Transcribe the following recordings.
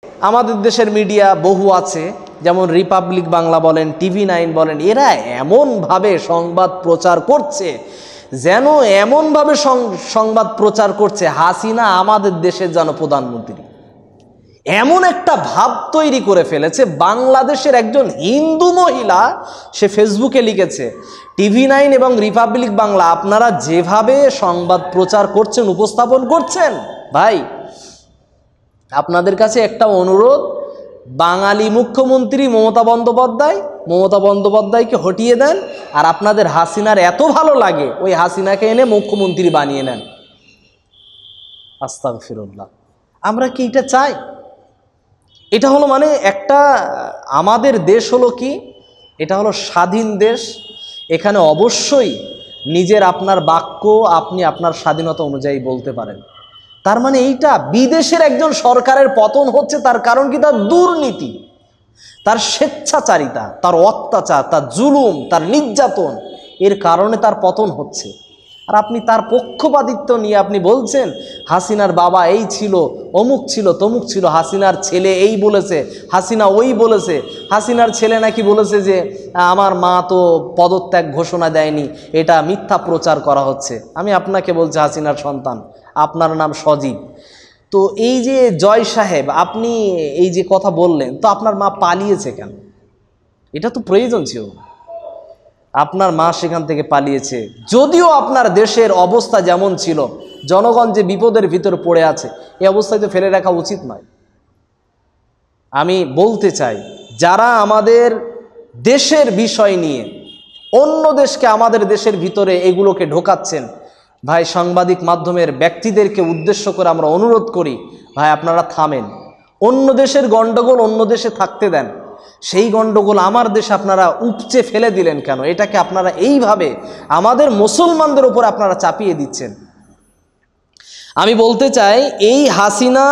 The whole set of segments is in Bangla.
আমাদের দেশের মিডিয়া বহু আছে, যেমন রিপাবলিক বাংলা বলেন, TV9 বলেন, এরা এমনভাবে সংবাদ প্রচার করছে, যেন এমনভাবে সংবাদ প্রচার করছে হাসিনা আমাদের দেশের যেন প্রধানমন্ত্রী। এমন একটা ভাব তৈরি করে ফেলেছে। বাংলাদেশের একজন হিন্দু মহিলা সে ফেসবুকে লিখেছে, TV9 এবং রিপাবলিক বাংলা আপনারা যেভাবে সংবাদ প্রচার করছেন, উপস্থাপন করছেন, ভাই আপনাদের কাছে একটা অনুরোধ, বাঙালি মুখ্যমন্ত্রী মমতা বন্দ্যোপাধ্যায়কে হটিয়ে দেন, আর আপনাদের হাসিনার এত ভালো লাগে ওই হাসিনাকে এনে মুখ্যমন্ত্রী বানিয়ে নেন। আস্তাগফিরুল্লাহ। আমরা কি এটা চাই? এটা হলো মানে একটা, আমাদের দেশ হলো কি, এটা হলো স্বাধীন দেশ। এখানে অবশ্যই নিজের আপনার বাক্য আপনি আপনার স্বাধীনতা অনুযায়ী বলতে পারেন। তার মানে এইটা বিদেশের একজন সরকারের পতন হচ্ছে, তার কারণ কি? তার দুর্নীতি, তার স্বেচ্ছাচারিতা, তার অত্যাচার, তার জুলুম, তার নির্যাতন, এর কারণে তার পতন হচ্ছে। আর আপনি তার পক্ষপাতিত্ব নিয়ে আপনি বলছেন হাসিনার বাবা এই ছিল, অমুক ছিল, তমুক ছিল, হাসিনার ছেলে এই বলেছে, হাসিনা ওই বলেছে, হাসিনার ছেলে নাকি বলেছে যে আমার মা তো পদত্যাগ ঘোষণা দেয়নি, এটা মিথ্যা প্রচার করা হচ্ছে। আমি আপনাকে বলছি, হাসিনার সন্তান, আপনার নাম সজীব। তো এই যে জয় সাহেব, আপনি এই যে কথা বললেন, তো আপনার মা পালিয়েছে কেন? এটা তো প্রয়োজন ছিল। আপনার মা সেখান থেকে পালিয়েছে, যদিও আপনার দেশের অবস্থা যেমন ছিল, জনগণ যে বিপদের ভিতরে পড়ে আছে, এই অবস্থায় তো ফেলে রাখা উচিত নয়। আমি বলতে চাই, যারা আমাদের দেশের বিষয় নিয়ে অন্য দেশকে আমাদের দেশের ভিতরে এগুলোকে ঢোকাচ্ছেন, ভাই সাংবাদিক মাধ্যমের ব্যক্তিদেরকে উদ্দেশ্য করে আমরা অনুরোধ করি, ভাই আপনারা থামেন। অন্য দেশের গণ্ডগোল অন্য দেশে থাকতে দেন, সেই গণ্ডগোল আমার দেশে আপনারা উপচে ফেলে দিলেন কেন? এটাকে আপনারা এইভাবে আমাদের মুসলমানদের উপর আপনারা চাপিয়ে দিচ্ছেন। আমি বলতে চাই, এই হাসিনা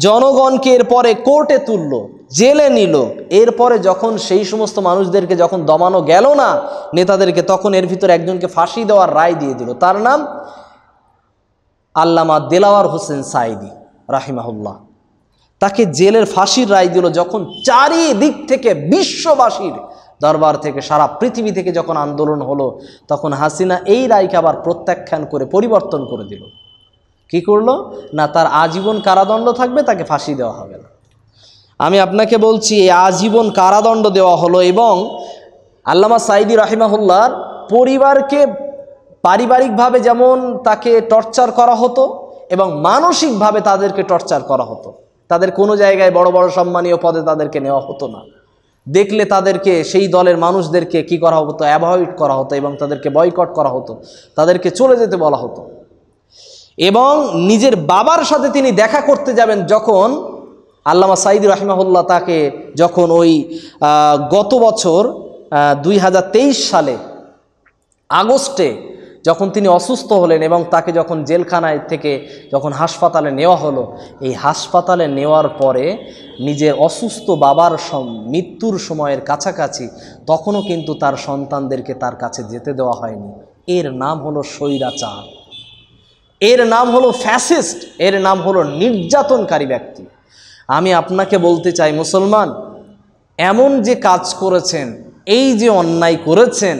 জনগণকে এরপরে কোর্টে তুললো, জেলে নিল, এরপরে যখন সেই সমস্ত মানুষদেরকে যখন দমানো গেল না, নেতাদেরকে, তখন এর ভিতরে একজনকে ফাঁসি দেওয়ার রায় দিয়ে দিল। তার নাম আল্লামা দেলাওয়ার হোসেন সাঈদী রাহিমাহুল্লাহ। তাকে জেলের ফাঁসির রায় দিল, যখন চারিদিক থেকে বিশ্ববাসীর দরবার থেকে, সারা পৃথিবী থেকে যখন আন্দোলন হলো, তখন হাসিনা এই রায়কে আবার প্রত্যাখ্যান করে পরিবর্তন করে দিল। কি করলো না, তার আজীবন কারাদণ্ড থাকবে, তাকে ফাঁসি দেওয়া হবে না। আমি আপনাকে বলছি, এই আজীবন কারাদণ্ড দেওয়া হলো, এবং আল্লামা সাঈদী রাহিমাহুল্লাহর পরিবারকে পারিবারিকভাবে যেমন তাকে টর্চার করা হতো, এবং মানসিকভাবে তাদেরকে টর্চার করা হতো। তাদের কোনো জায়গায় বড় বড় সম্মানীয় পদে তাদেরকে নেওয়া হতো না। দেখলে তাদেরকে, সেই দলের মানুষদেরকে কি করা হতো? অ্যাভয়েড করা হতো, এবং তাদেরকে বয়কট করা হতো, তাদেরকে চলে যেতে বলা হতো। এবং নিজের বাবার সাথে তিনি দেখা করতে যাবেন, যখন আল্লামা সাঈদী রাহিমাহুল্লাহ তাকে যখন ওই গত বছর 2023 সালে আগস্টে যখন তিনি অসুস্থ হলেন, এবং তাকে যখন জেলখানায় থেকে যখন হাসপাতালে নেওয়া হলো, এই হাসপাতালে নেওয়ার পরে নিজের অসুস্থ বাবার মৃত্যুর সময়ের কাছাকাছি তখনও কিন্তু তার সন্তানদেরকে তার কাছে যেতে দেওয়া হয়নি। এর নাম হলো স্বৈরাচার, এর নাম হলো ফ্যাসিস্ট, এর নাম হলো নির্যাতনকারী ব্যক্তি। আমি আপনাকে বলতে চাই, মুসলমান, এমন যে কাজ করেছেন, এই যে অন্যায় করেছেন,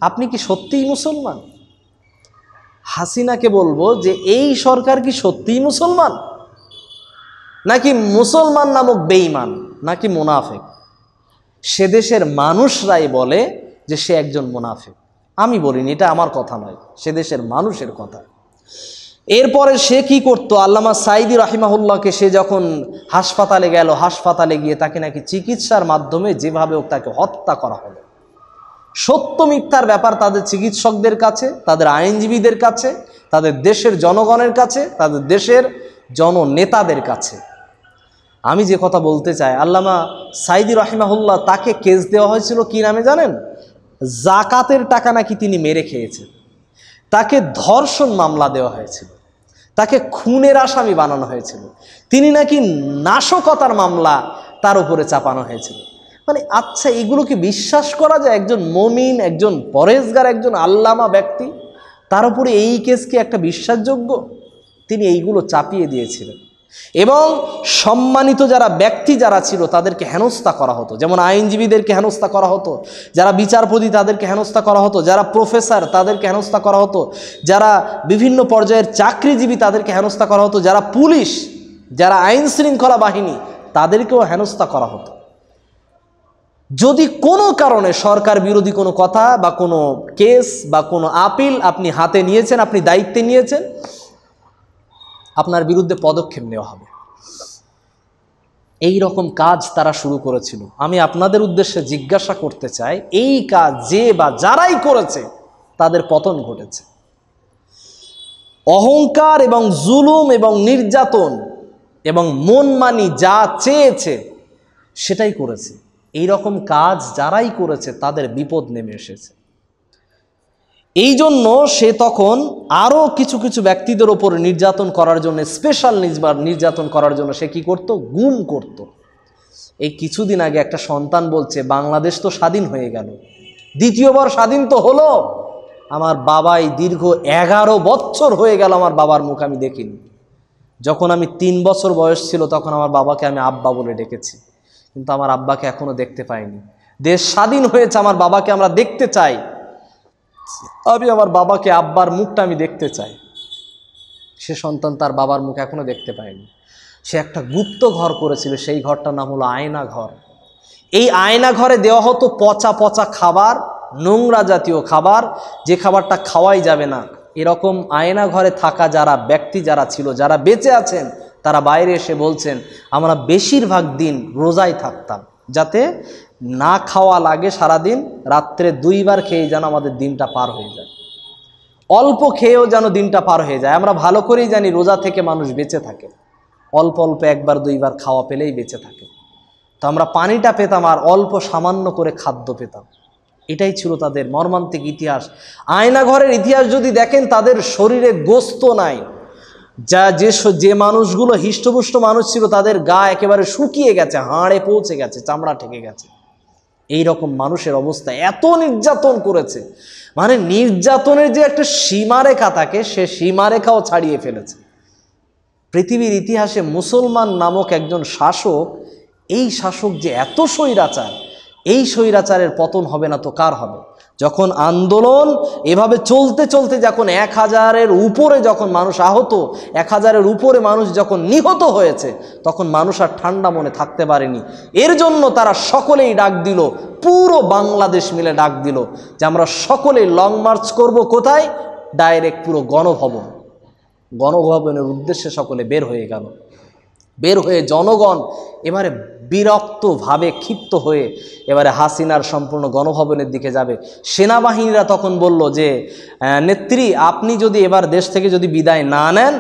আপনি কি সত্যিই মুসলমান? হাসিনাকে বলবো যে এই সরকার কি সত্যিই মুসলমান, নাকি মুসলমান নামক বেঈমান, নাকি মুনাফিক? সে দেশের মানুষরাই বলে যে সে একজন মুনাফিক। আমি বলিনি, এটা আমার কথা নয়, সে দেশের মানুষের কথা। এরপরে সে কি করতো? আল্লামা সাঈদী রাহিমাহুল্লাহকে সে যখন হাসপাতালে গেল, হাসপাতালে গিয়ে তাকে নাকি চিকিৎসার মাধ্যমে যেভাবে তাকে হত্যা করা হলো, সত্য মিথ্যার ব্যাপার তাদের চিকিৎসকদের কাছে, তাদের আইনজীবীদের কাছে, তাদের দেশের জনগণের কাছে, তাদের দেশের জননেতাদের কাছে। আমি যে কথা বলতে চাই, আল্লামা সাঈদী রাহিমাহুল্লাহ তাকে কেস দেওয়া হয়েছিল কি নামে জানেন? জাকাতের টাকা নাকি তিনি মেরে খেয়েছেন। তাকে ধর্ষণ মামলা দেওয়া হয়েছিল, তাকে খুনের আসামি বানানো হয়েছিল, তিনি নাকি নাশকতার মামলা তার উপরে চাপানো হয়েছিল। মানে আচ্ছা, এগুলো কি বিশ্বাস করা যায়? একজন মুমিন, একজন পরেজগার, একজন আল্লামা ব্যক্তি, তার উপরে এই কেস কি একটা বিশ্বাসযোগ্য? তিনি এইগুলো চাপিয়ে দিয়েছিলেন। এবং সম্মানিত যারা ব্যক্তি যারা ছিল তাদেরকে হেনস্থা করা হতো, যেমন আইনজীবীদেরকে হেনস্থা করা হতো, যারা বিচারপতি তাদেরকে হেনস্থা করা হতো, যারা প্রফেসর তাদেরকে হেনস্থা করা হতো, যারা বিভিন্ন পর্যায়ের চাকরিজীবী তাদেরকে হেনস্থা করা হতো, যারা পুলিশ, যারা আইন শৃঙ্খলা বাহিনী তাদেরকেও হেনস্থা করা হতো। যদি কোনো কারণে সরকার বিরোধী কোনো কথা বা কোনো কেস বা কোনো আপিল আপনি হাতে নিয়েছেন, আপনি দায়িত্বে নিয়েছেন, আপনার বিরুদ্ধে পদক্ষেপ নেওয়া হবে। এই রকম কাজ তারা শুরু করেছিল। আমি আপনাদের উদ্দেশ্যে জিজ্ঞাসা করতে চাই, এই কাজ যে বা যারাই করেছে তাদের পতন ঘটেছে। অহংকার এবং জুলুম এবং নির্যাতন এবং মন মানি যা চেয়েছে সেটাই করেছে। এই রকম কাজ যারাই করেছে তাদের বিপদ নেমে এসেছে। এই জন্য সে তখন আরও কিছু কিছু ব্যক্তিদের ওপর নির্যাতন করার জন্য, স্পেশাল নির্যাতন করার জন্য সে কি করত? গুম করত। এই কিছুদিন আগে একটা সন্তান বলছে, বাংলাদেশ তো স্বাধীন হয়ে গেল, দ্বিতীয়বার স্বাধীন তো হলো, আমার বাবাই দীর্ঘ 11 বছর হয়ে গেল আমার বাবার মুখ আমি দেখিনি। যখন আমি 3 বছর বয়স ছিল তখন আমার বাবাকে আমি আব্বা বলে ডেকেছি, কিন্তু আমার আব্বাকে এখনো দেখতে পাইনি। দেশ স্বাধীন হয়েছে, আমার বাবাকে আমরা দেখতে চাই, আমি আমার বাবাকে, আব্বার মুখটা আমি দেখতে চাই। সে সন্তান তার বাবার মুখ এখনো দেখতে পায়নি। সে একটা গুপ্ত ঘর করেছিল, সেই ঘরটার নাম হলো আয়না ঘর। এই আয়না ঘরে দেওয়া হতো পচা পচা খাবার, নোংরা জাতীয় খাবার, যে খাবারটা খাওয়াই যাবে না। এরকম আয়না ঘরে থাকা যারা ব্যক্তি যারা ছিল, যারা বেঁচে আছেন, তারা বাইরে এসে বলছেন, আমরা বেশিরভাগ দিন রোজায় থাকতাম, যাতে না খাওয়া লাগে সারাদিন, রাত্রে 2 বার খেয়ে যেন আমাদের দিনটা পার হয়ে যায়, অল্প খেয়েও যেন দিনটা পার হয়ে যায়। আমরা ভালো করেই জানি রোজা থেকে মানুষ বেঁচে থাকে, অল্প অল্প 1 বার 2 বার খাওয়া পেলেই বেঁচে থাকে। তো আমরা পানিটা পেতাম আর অল্প সামান্য করে খাদ্য পেতাম। এটাই ছিল তাদের মর্মান্তিক ইতিহাস। আয়নাঘরের ইতিহাস যদি দেখেন, তাদের শরীরে গোস্ত নাই, যে মানুষগুলো হিষ্টপুষ্ট মানুষ ছিল তাদের গা একেবারে শুকিয়ে গেছে, হাড়ে পৌঁছে গেছে, চামড়া ঠেকে গেছে। এই রকম মানুষের অবস্থা, এত নির্যাতন করেছে, মানে নির্যাতনের যে একটা সীমারেখা থাকে, সে সীমারেখাও ছাড়িয়ে ফেলেছে। পৃথিবীর ইতিহাসে মুসলমান নামক একজন শাসক, এই শাসক যে এত স্বৈরাচার, এই স্বৈরাচারের পতন হবে না তো কার হবে? যখন আন্দোলন এভাবে চলতে চলতে যখন 1000-এর উপরে যখন মানুষ আহত, 1000-এর উপরে মানুষ যখন নিহত হয়েছে, তখন মানুষ আর ঠান্ডা মনে থাকতে পারেনি। এর জন্য তারা সকলেই ডাক দিল, পুরো বাংলাদেশ মিলে ডাক দিল যে আমরা সকলেই লং মার্চ করব। কোথায়? ডাইরেক্ট পুরো গণভবনের উদ্দেশ্যে সকলে বের হয়ে গেল। বের হয়ে জনগণ এবারে বিরক্তভাবে, ক্ষিপ্ত হয়ে এবারে হাসিনার সম্পূর্ণ গণভবনের দিকে যাবে। সেনাবাহিনীরা তখন বলল যে, নেত্রী, আপনি যদি এবার দেশ থেকে যদি বিদায় না নেন,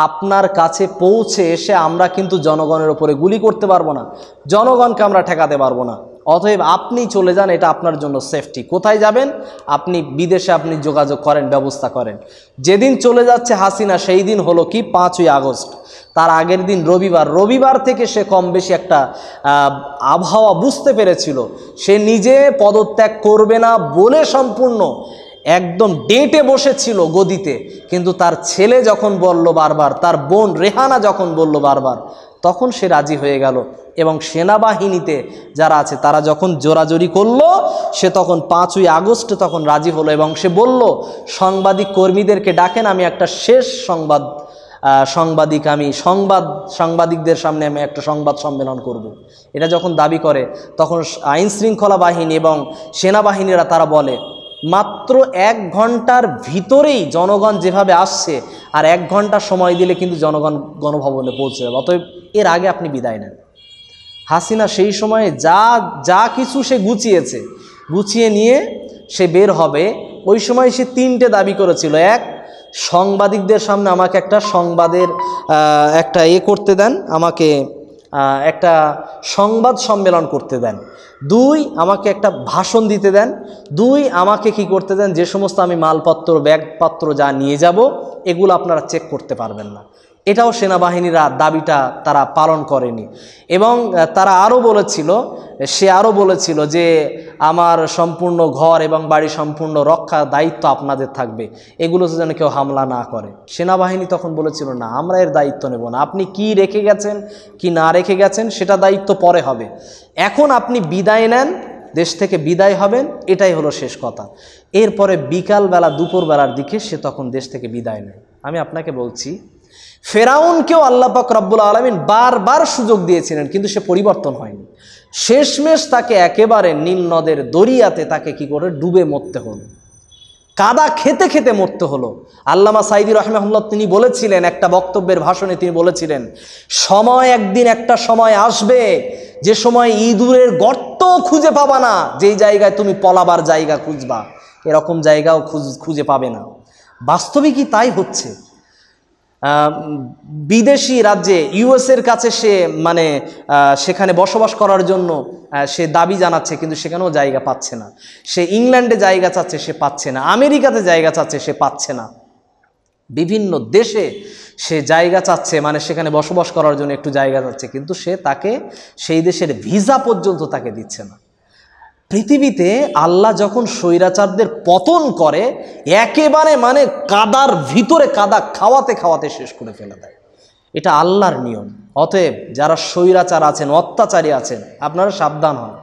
আপনার কাছে পৌঁছে এসে আমরা কিন্তু জনগণের ওপরে গুলি করতে পারবো না, জনগণকে আমরা ঠেকাতে পারবো না, অতএব আপনি চলে যান, এটা আপনার জন্য সেফটি। কোথায় যাবেন? আপনি বিদেশে আপনি যোগাযোগ করেন, ব্যবস্থা করেন। যেদিন চলে যাচ্ছে হাসিনা, সেই দিন হলো কি 5ই আগস্ট। তার আগের দিন রবিবার থেকে সে কম বেশি একটা আবহাওয়া বুঝতে পেরেছিল। সে নিজে পদত্যাগ করবে না বলে সম্পূর্ণ একদম ডেটে বসেছিল গদিতে, কিন্তু তার ছেলে যখন বলল বারবার, তার বোন রেহানা যখন বলল বারবার, তখন সে রাজি হয়ে গেল। এবং সেনাবাহিনীতে যারা আছে তারা যখন জোরাজোরি করলো, সে তখন 5ই আগস্ট তখন রাজি হলো। এবং সে বলল, সাংবাদিক কর্মীদেরকে ডাকেন, আমি একটা শেষ সাংবাদিকদের সামনে আমি একটা সংবাদ সম্মেলন করব। এটা যখন দাবি করে, তখন আইন শৃঙ্খলা বাহিনী এবং সেনাবাহিনীরা তারা বলে, মাত্র 1 ঘন্টার ভিতরেই জনগণ যেভাবে আসছে, আর 1 ঘন্টা সময় দিলে কিন্তু জনগণ গণভবনে পৌঁছে যাবে, অতএব এর আগে আপনি বিদায় নেন। হাসিনা সেই সময়ে যা কিছু সে গুছিয়ে নিয়ে সে বের হবে। ওই সময় সে 3টে দাবি করেছিল। 1, সাংবাদিকদের সামনে আমাকে একটা সংবাদের একটা করতে দেন, আমাকে একটা সংবাদ সম্মেলন করতে দেন। 2, আমাকে একটা ভাষণ দিতে দেন। 2, আমাকে কি করতে দেন, যে সমস্ত আমি মালপত্র, ব্যাগপত্র যা নিয়ে যাব, এগুলো আপনারা চেক করতে পারবেন না। এটাও সেনাবাহিনীরা দাবিটা তারা পালন করেনি। এবং তারা আরও বলেছিল, সে আরও বলেছিল যে আমার সম্পূর্ণ ঘর এবং বাড়ি সম্পূর্ণ রক্ষা দায়িত্ব আপনাদের থাকবে, এগুলোতে যেন কেউ হামলা না করে। সেনাবাহিনী তখন বলেছিল, না, আমরা এর দায়িত্ব নেব না, আপনি কি রেখে গেছেন কি না রেখে গেছেন সেটা দায়িত্ব পরে হবে, এখন আপনি বিদায় নেন, দেশ থেকে বিদায় হবেন, এটাই হলো শেষ কথা। এরপরে বিকালবেলা দুপুরবেলার দিকে সে তখন দেশ থেকে বিদায় নেয়। আমি আপনাকে বলছি, ফেরাউনকেও আল্লাহ পাক রব্বুল আলামিন বারবার সুযোগ দিয়েছিলেন, কিন্তু সে পরিবর্তন হয়নি। শেষমেশ তাকে একেবারে নীল নদের দরিয়াতে তাকে কি করে ডুবে মরতে হলো, কাদা খেতে খেতে মরতে হলো। আল্লামা সাঈদী রাহিমাহুল্লাহ তিনি বলেছিলেন, একটা বক্তব্যের ভাষণে তিনি বলেছিলেন, সময় একদিন একটা সময় আসবে যে সময় ইঁদুরের গর্ত খুঁজে পাবা না, যেই জায়গায় তুমি পলাবার জায়গা খুঁজবা, এরকম জায়গাও খুঁজে পাবে না। বাস্তবিকই তাই হচ্ছে। বিদেশি রাজ্যে ইউএসের কাছে সে সেখানে বসবাস করার জন্য সে দাবি জানাচ্ছে, কিন্তু সেখানেও জায়গা পাচ্ছে না। সে ইংল্যান্ডে জায়গা চাচ্ছে, সে পাচ্ছে না। আমেরিকাতে জায়গা চাচ্ছে, সে পাচ্ছে না। বিভিন্ন দেশে সে জায়গা চাচ্ছে, সেখানে বসবাস করার জন্য একটু জায়গা চাচ্ছে, কিন্তু তাকে সেই দেশের ভিসা পর্যন্ত তাকে দিচ্ছে না। পৃথিবীতে আল্লাহ যখন স্বৈরাচারদের পতন করে, একেবারে কাদার ভিতরে কাদা খাওয়াতে খাওয়াতে শেষ করে ফেলে দেয়। এটা আল্লাহর নিয়ম। অতএব যারা স্বৈরাচার আছেন, অত্যাচারী আছেন, আপনারা সাবধান হন।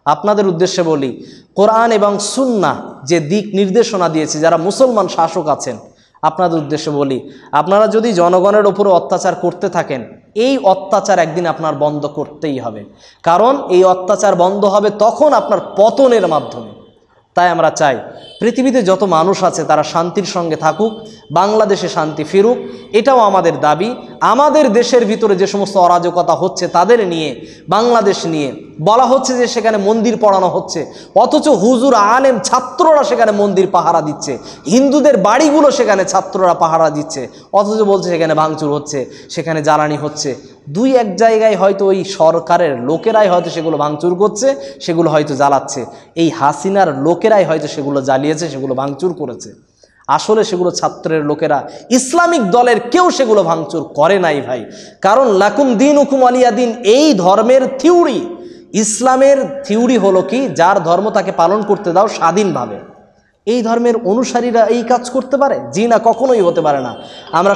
আপনাদের উদ্দেশ্যে বলি, কোরআন এবং সুন্নাহ যে দিক নির্দেশনা দিয়েছে, যারা মুসলমান শাসক আছেন, আপনাদের উদ্দেশ্যে বলি, আপনারা যদি জনগণের উপরে অত্যাচার করতে থাকেন, এই অত্যাচার একদিন আপনার বন্ধ করতেই হবে। কারণ এই অত্যাচার বন্ধ হবে তখন আপনার পতনের মাধ্যমে। তাই আমরা চাই পৃথিবীতে যত মানুষ আছে তারা শান্তির সঙ্গে থাকুক, বাংলাদেশে শান্তি ফিরুক, এটাও আমাদের দাবি। আমাদের দেশের ভিতরে যে সমস্ত অরাজকতা হচ্ছে তাদের নিয়ে, বাংলাদেশ নিয়ে বলা হচ্ছে যে সেখানে মন্দির পড়ানো হচ্ছে, অথচ হুজুর আলেম ছাত্ররা সেখানে মন্দির পাহারা দিচ্ছে, হিন্দুদের বাড়িগুলো সেখানে ছাত্ররা পাহারা দিচ্ছে, অথচ বলছে সেখানে ভাঙচুর হচ্ছে, সেখানে জ্বালানি হচ্ছে। দুই এক জায়গায় হয়তো ওই সরকারের লোকেরাই হয়তো সেগুলো ভাঙচুর করছে, সেগুলো হয়তো জ্বালাচ্ছে, এই হাসিনার লোকেরাই হয়তো সেগুলো জ্বালিয়েছে, সেগুলো ভাঙচুর করেছে। আসলে সেগুলো ছাত্রের লোকেরা, ইসলামিক দলের কেউ সেগুলো ভাঙচুর করে নাই ভাই। কারণ লাকুম দীনুকুম ওয়ালিয়া দিন, এই ধর্মের থিওরি, ইসলামের থিওরি হলো কি, যার ধর্ম তাকে পালন করতে দাও স্বাধীনভাবে। এই ধর্মের অনুসারীরা এই কাজ করতে পারে? জি না, কখনোই হতে পারে না। আমরা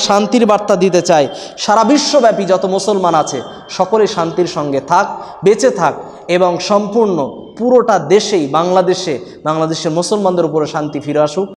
শান্তির বার্তা দিতে চাই, সারা বিশ্বব্যাপী যত মুসলমান আছে সকলে শান্তির সঙ্গে থাক, বেঁচে থাক, এবং সম্পূর্ণ পুরোটা দেশেই বাংলাদেশের মুসলমানদের উপরে শান্তি ফিরে আসুক।